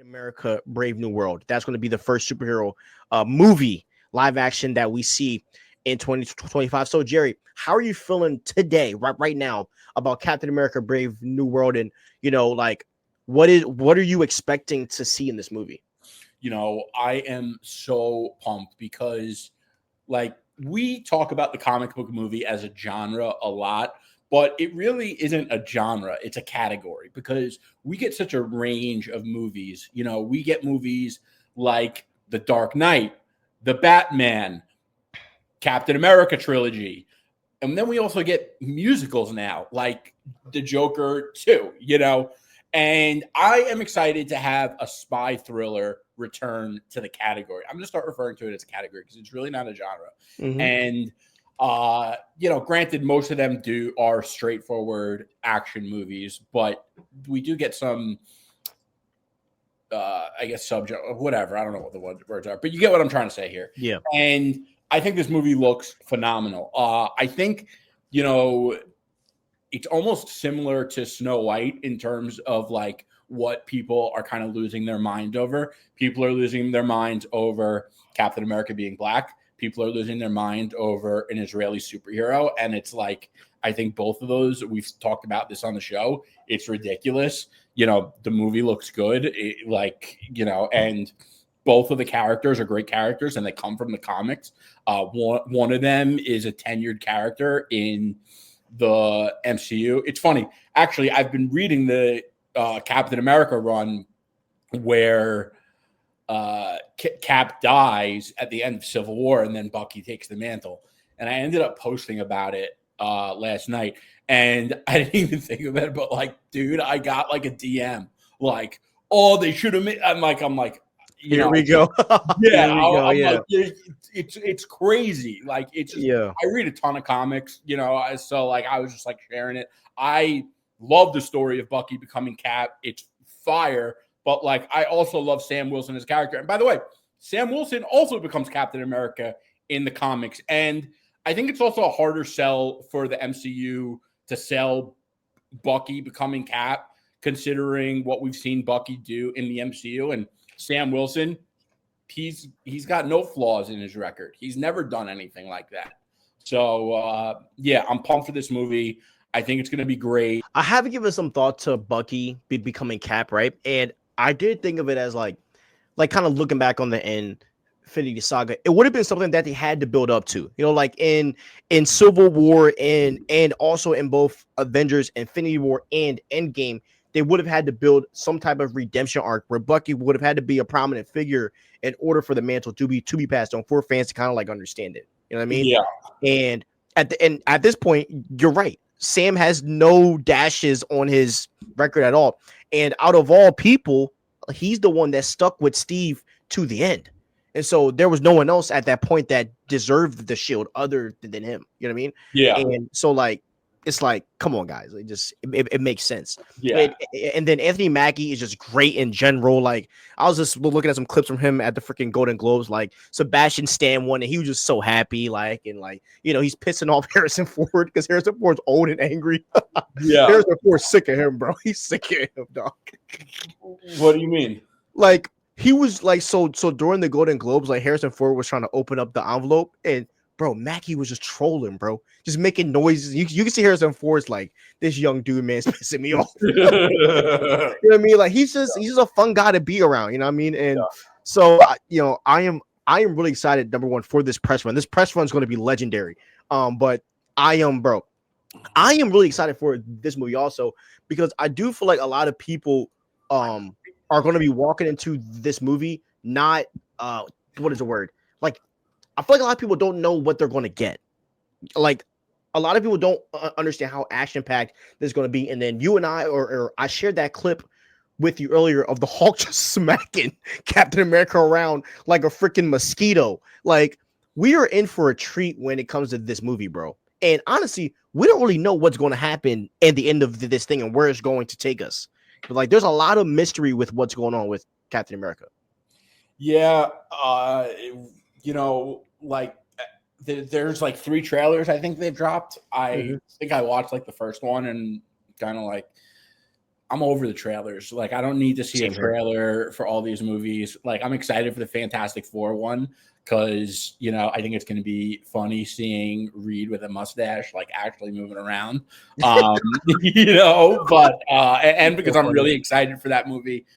America: Brave New World. That's going to be the first superhero movie live action that we see in 2025. So, Jerry, how are you feeling today, right now, about Captain America: Brave New World, and like what are you expecting to see in this movie? I am so pumped because, like, we talk about the comic book movie as a genre a lot, but it really isn't a genre. It's a category because we get such a range of movies. We get movies like The Dark Knight, The Batman, Captain America trilogy. And then we also get musicals now, like The Joker 2, And I am excited to have a spy thriller return to the category. I'm going to start referring to it as a category because it's really not a genre. Mm-hmm. And, granted, most of them are straightforward action movies, but we do get some, I guess, subject, whatever. I don't know what the words are, but you get what I'm trying to say here. Yeah. And I think this movie looks phenomenal. I think, it's almost similar to Snow White in terms of like what people are kind of losing their mind over. People are losing their minds over Captain America being black. People are losing their mind over an Israeli superhero. And it's like, I think both of those, we've talked about this on the show. It's ridiculous. The movie looks good. And both of the characters are great characters and they come from the comics. One of them is a tenured character in the MCU. It's funny. Actually, I've been reading the Captain America run where Cap dies at the end of Civil War and then Bucky takes the mantle. And I ended up posting about it last night. And I didn't even think of it, but like, dude, I got like a DM like, oh, they should have made. I'm like, Here we go. Yeah, Like, it's crazy. Like, it's just, yeah. I read a ton of comics, so like I was just like sharing it. I love the story of Bucky becoming Cap. It's fire, but like I also love Sam Wilson as a character. And by the way, Sam Wilson also becomes Captain America in the comics, and I think it's also a harder sell for the MCU to sell Bucky becoming Cap, considering what we've seen Bucky do in the MCU. And Sam Wilson, he's got no flaws in his record. He's never done anything like that. So, I'm pumped for this movie. I think it's going to be great. I haven't given some thought to Bucky becoming Cap, right? And I did think of it as like kind of looking back on the Infinity Saga. It would have been something that they had to build up to, like in Civil War and also in both Avengers, Infinity War, and Endgame. They would have had to build some type of redemption arc where Bucky would have had to be a prominent figure in order for the mantle to be passed on for fans to kind of like understand it. You know what I mean? Yeah. And at this point, you're right. Sam has no dashes on his record at all. And out of all people, he's the one that stuck with Steve to the end. And so there was no one else at that point that deserved the shield other than him. You know what I mean? Yeah. And so like, it's like, come on, guys. It makes sense. Yeah. And then Anthony Mackie is just great in general. Like, I was just looking at some clips from him at the freaking Golden Globes. Like, Sebastian Stan won, and he was just so happy. Like, and like, he's pissing off Harrison Ford because Harrison Ford's old and angry. Yeah. Harrison Ford's sick of him, bro. He's sick of him, dog. What do you mean? Like, he was like, so during the Golden Globes, like, Harrison Ford was trying to open up the envelope, and bro, Mackie was just trolling, bro, just making noises. You can see Harrison Ford's like, this young dude, man's pissing me off. You know what I mean? Like, he's just a fun guy to be around. You know what I mean? And so, I am really excited. Number one, for this press run. This press run is going to be legendary. But I am really excited for this movie also because I do feel like a lot of people are going to be walking into this movie not what is the word? Like, I feel like a lot of people don't know what they're going to get. Like, a lot of people don't understand how action-packed this is going to be. And then you and I, or I shared that clip with you earlier of the Hulk just smacking Captain America around like a freaking mosquito. Like, we are in for a treat when it comes to this movie, bro. And honestly, we don't really know what's going to happen at the end of this thing and where it's going to take us. But like, there's a lot of mystery with what's going on with Captain America. Yeah, like there's like 3 trailers I think they've dropped. I think I watched like the first one and kind of like I'm over the trailers. Like, I don't need to see Same a here. trailer for all these movies. Like, I'm excited for the Fantastic Four one because, you know, I think it's going to be funny seeing Reed with a mustache, like, actually moving around. You know, but and because So I'm funny. really excited for that movie.